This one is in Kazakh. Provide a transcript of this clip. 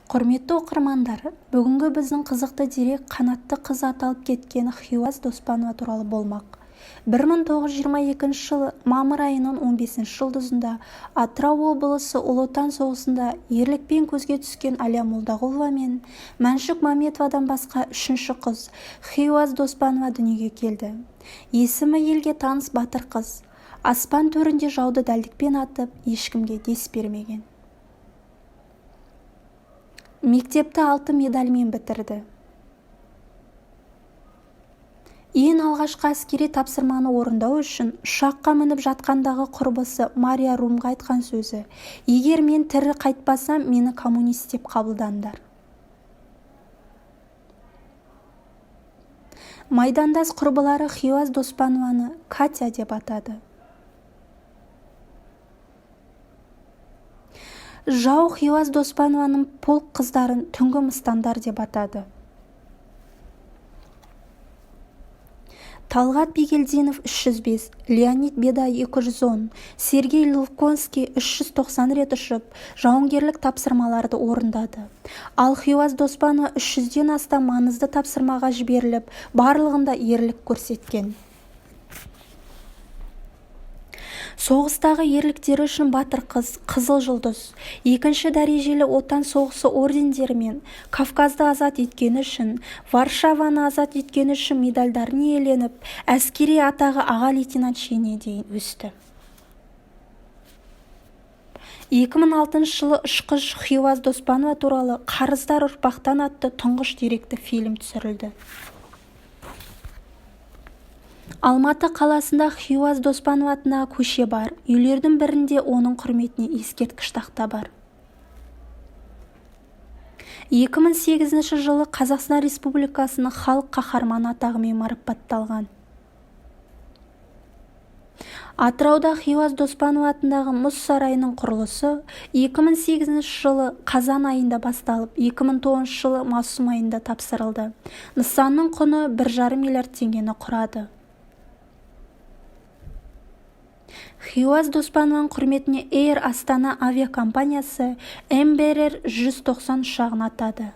Құрметті оқырмандар, бүгінгі біздің қызықты дерек қанатты қыз аталып кеткен Хиуаз Доспанова туралы болмақ. 1922 жылы мамыр айының 15 жұлдызында Атырау облысы Ұлы Отан соғысында ерлікпен көзге түскен Әлия Молдағұлова мен Мәншүк Мәметовадан басқа үшінші қыз Хиуаз Доспанова дүниеге келді. Есімі елге таныс батыр қыз. Аспан төрінде жауды дәлдікпен атып, ешкімге дес бермеген. Мектепті 6 медальмен бітірді. Ең алғашқы әскери тапсырманы орындау үшін ұшаққа мініп жатқандағы құрбысы Мария Румға айтқан сөзі: "Егер мен тірі қайтпасам, мені коммунист деп қабылдаңдар." Майдандас құрбылары Хиуаз Доспанованы Катя деп атады. Жау Хиуаз Доспанованың полк қыздарын түнгі мыстандар деп атады. Талғат Бигелдинов 305, Леонид Беда 210, Сергей Луконский 390 рет ұшып, жауынгерлік тапсырмаларды орындады. Ал Хиуаз Доспанова 300-ден астам маңызды тапсырмаға жіберіліп, барлығында ерлік көрсеткен. Соғыстағы ерліктері үшін батыр қыз, қызыл жұлдыз, екінші дәрежелі отан соғысы ордендерімен, Кавказды азат еткені үшін, Варшаваны азат еткені үшін медальдарын иеленіп, әскери атағы аға лейтенант шеніне дейін өсті. 2006 жылы ұшқыш Хиуаз Доспанова туралы "Қарыздар ұрпақтан" атты тұңғыш деректі фильм түсірілді. Алматы қаласында Хиуаз Доспанова атындағы көше бар. Үйлердің бірінде оның құрметіне ескерткіш тақта бар. 2008 жылы Қазақстан Республикасының халық қаһарманы атағымен марапатталған. Атырауда Хиуаз Доспанова атындағы мұз сарайының құрылысы 2008 жылы қазан айында басталып, 2009 жылы маусым айында тапсырылды. Нысанның құны 1,5 миллиард теңгені құрады. Хиуаз Доспанованың құрметіне Эйр Астана авиакомпаниясы Эмберер 190 ұшағын атады.